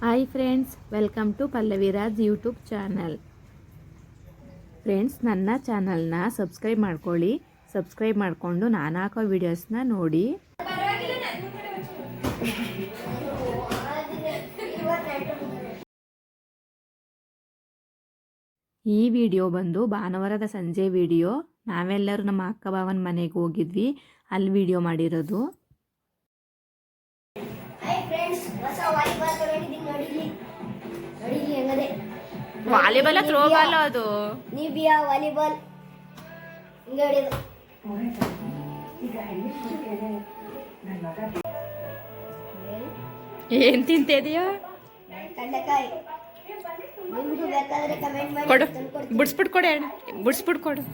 Hi friends, welcome to Pallaviraj YouTube channel. Friends, ನನ್ನ ಚಾನಲ್ನ subscribe ಮಾಡ್ಕೊಳ್ಳಿ. ಸಬ್ಸ್ಕ್ರೈಬ್ ಮಾಡಿಕೊಂಡು ನಾನು ಹಾಕೋ ವಿಡಿಯೋಸ್ನ ನೋಡಿ. ಈ ವಿಡಿಯೋ ಬಂದು ಭಾನುವಾರದ ಸಂಜೆ ವಿಡಿಯೋ. ನಾವೆಲ್ಲರೂ ನಮ್ಮ ಅಕ್ಕ ಭಾವನ ಮನೆಗೆ ಹೋಗಿದ್ವಿ, ಅಲ್ಲಿ ವಿಡಿಯೋ ಮಾಡಿರೋದು. ವಾಲಿಬಾಲ್ ಥ್ರೋ ಬಾಲ್ ಅದು ನಿಬಿಯಾ ವಾಲಿಬಾಲ್ ಹಿಂಗೆ ಹೊಡೆಯೋದು. ಏನ್ ತಿಂತಿದೀಯೋ? ಕಡ್ಲೆಕಾಯಿ. ನಿಮ್ಗೂ ಬೇಕಾದ್ರೆ ಕಮೆಂಟ್ ಮಾಡಿ. ಕೊಡು, ಬಿಡಿಸ್ಬಿಟ್ಟು ಕೊಡು, ಬಿಡಿಸ್ಬಿಟ್ಟು ಕೊಡು.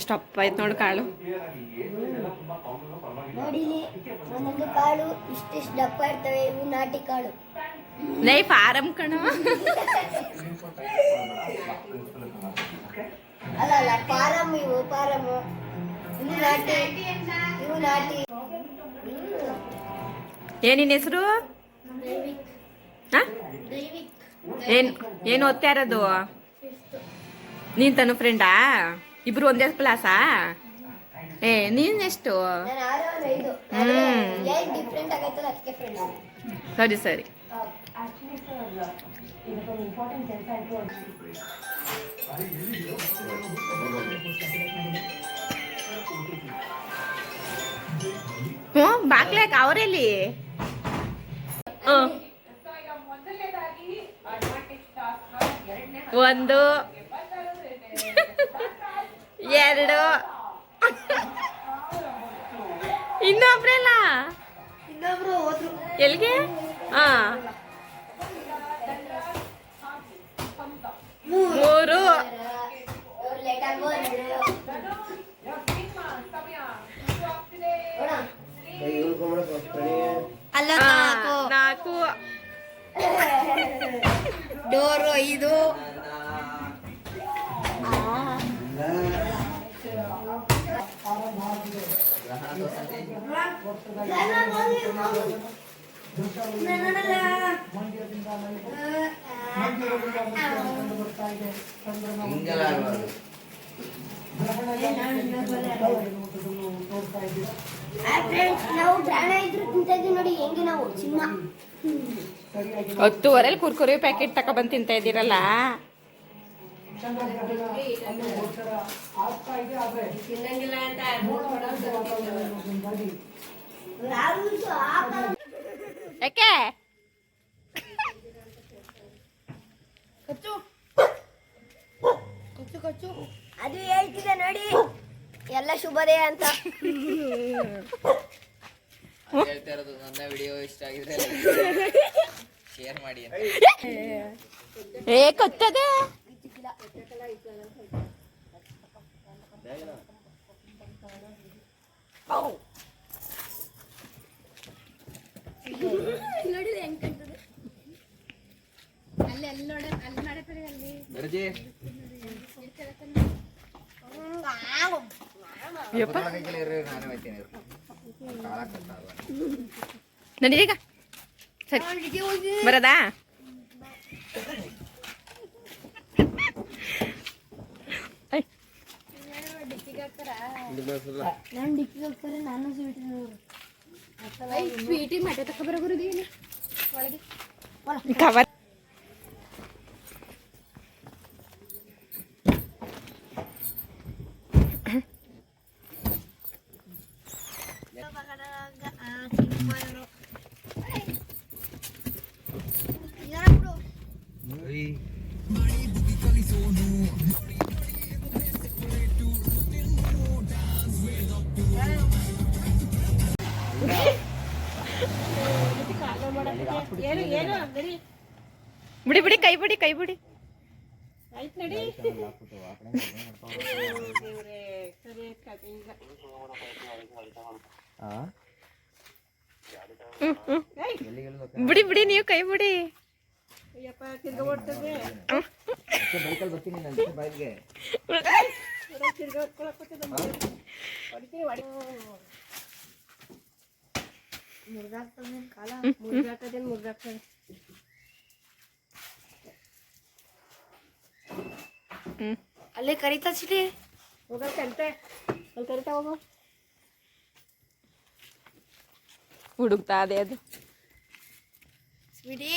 ಸ್ಟಪ್ ಆಯ್ತು ನೋಡು ಕಾಳು. ನೋಡಿ, ಒಂದೊಂದು ಕಾಳು ಇಷ್ಟಿಷ್ಟು ದಪ್ಪ ಇರ್ತವೆ. ಇವು ನಾಟಿ ಕಾಳು. ನೈ ಫಾರಂ ಕಣ. ಅಲ್ಲ ಪಾರಂ. ಇವು ಪಾರಮು. ಇವು ನಾಟಿ. ಇವು ನಾಟಿ. ಏನಿನ್ ಹೆಸರು? ಏನು ಓದ್ತಾ ಇರೋದು? ನೀನ್ ತನ್ನ ಫ್ರೆಂಡಾ? ಇಬ್ರು ಒಂದೇ ಕ್ಲಾಸಾ? ನೀನ್ ಎಷ್ಟು? ಸರಿ ಸರಿ. ಬಾಕ್ಲಾಕ್ ಅವರಲ್ಲಿ ಒಂದು ಎರಡು ಇನ್ನೊಬ್ರಲ್ಲ ಎಲ್ಲಿಗೆ? ಮೂರು. ನಾಲ್ಕು. ಡೋರು 5. ನಾವು ಪ್ರಾಣ ಇದ್ರು ತಿಂತಿದ್ವಿ ನೋಡಿ. ಹೆಂಗೆ ನಾವು ಚಿನ್ನ 10:30 ಕುರ್ಕುರಿ ಪ್ಯಾಕೆಟ್ ತಗೊಬಂದು ತಿಂತ ಇದ್ದೀರಲ್ಲ. ಯಾಕೆ? ಅದು ಹೇಳ್ತಿದೆ ನೋಡಿ, ಎಲ್ಲ ಶುಭದೇ ಅಂತ. ಹೇಳ್ತಾ ಇರೋದು ನನ್ನ ವಿಡಿಯೋ ಇಷ್ಟ ಆಗಿದ್ರೆ ಶೇರ್ ಮಾಡಿ. ಗೊತ್ತದೆ ನಡೀಗ ಸರಿ ಬರದಾ? ನಾನು ಸ್ವೀಟಿ ಮಟೆ ತಗೊಬರೋದು ಕವರ್. ಬಿಡಿ ಬಿಡಿ, ಕೈ ಬಿಡಿ, ಕೈ ಬಿಡಿ. ಆಯ್ತು ನಡಿ. ಬಿಡಿ ಬಿಡಿ, ನೀವು ಕೈ ಬಿಡಿ. ತಿರ್ಗ ಓಡ್ತದೆ. ಬೈಕಲ್ಲಿ ಬರ್ತೀನಿ ನಾನು ಬೈಕ್ಗೆ. ಮುರಿದಾಗ್ತದೆ ಕಾಲ, ಮುರಿದಾಗ್ತದೆ. ಅಲ್ಲೇ ಕರಿತಾ ಚಿಟಿ ಹೋಗಂತೆ, ಅಲ್ಲಿ ಕರಿತಾ ಹೋಗೋ. ಹುಡುಕ್ತಾ ಅದೇ ಅದು ಸ್ವೀಟಿ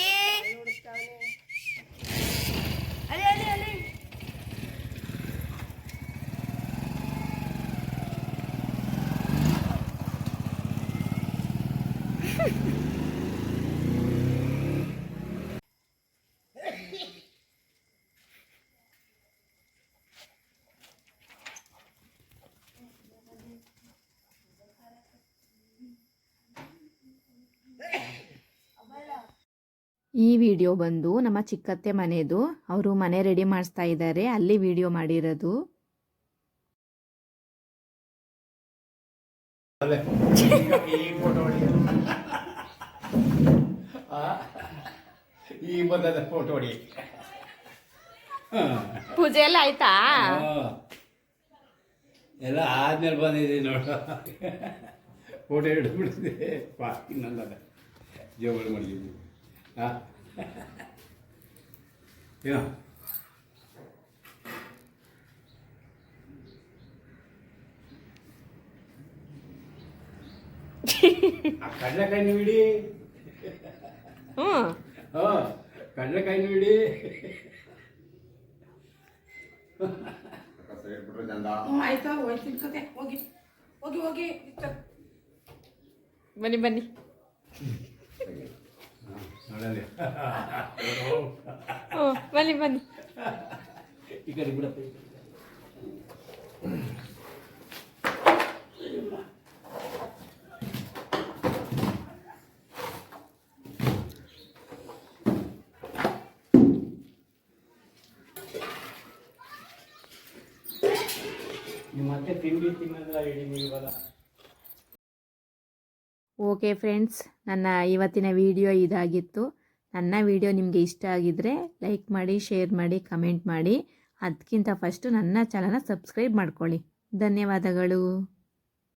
ಅಲ್ಲೇ ಅಲ್ಲೇ ಅಲ್ಲೇ. ಈ ವಿಡಿಯೋ ಬಂದು ನಮ್ಮ ಚಿಕ್ಕತ್ತೆ ಮನೆದು. ಅವರು ಮನೆ ರೆಡಿ ಮಾಡಿಸ್ತಾ ಇದ್ದಾರೆ, ಅಲ್ಲಿ ವಿಡಿಯೋ ಮಾಡಿರೋದು. ಈ ಬಂದದ ಫೋಟೋ ಹೊಡಿ. ಪೂಜೆ ಎಲ್ಲ ಆಯ್ತಾ? ಎಲ್ಲ ಆದ್ಮೇಲೆ ಬಂದಿದೆ ನೋಡು. ಫೋಟೋ ಹಿಡಿದ್ಬಿಡ್ತಿದೆ. ಇನ್ನೊಂದದ ಜೋಗಳು ಮಾಡಿದ್ವಿ. ಹಾಂ ಏನೋ ಕಡಲೆಕಾಯಿನೂ ಇಡಿ. ಹಾಂ ಕಡಲೆಕಾಯಿನೂ ಇಡಿ. ಆಯ್ತಾ ಹೋಗ್ತೀನಿ ಕತೆ, ಹೋಗಿ ಹೋಗಿ ಹೋಗಿ. ಬನ್ನಿ ಬನ್ನಿ. ನೋಡಲಿ ಬನ್ನಿ ಬನ್ನಿ. ಈ ಕಡೆ ಬಿಡಪ್ಪ. ನೀವು ಮತ್ತೆ ತಿಂಡಿ ತಿನ್ನೋದ್ರ ಇಡೀ ನೀವಲ್ಲ. ಓಕೆ ಫ್ರೆಂಡ್ಸ್, ನನ್ನ ಇವತ್ತಿನ ವಿಡಿಯೋ ಇದಾಗಿತ್ತು. ನನ್ನ ವಿಡಿಯೋ ನಿಮಗೆ ಇಷ್ಟ ಆಗಿದ್ದರೆ ಲೈಕ್ ಮಾಡಿ, ಶೇರ್ ಮಾಡಿ, ಕಮೆಂಟ್ ಮಾಡಿ. ಅದಕ್ಕಿಂತ ಫಸ್ಟು ನನ್ನ ಚಾನಲ್ನ ಸಬ್ಸ್ಕ್ರೈಬ್ ಮಾಡ್ಕೊಳ್ಳಿ. ಧನ್ಯವಾದಗಳು.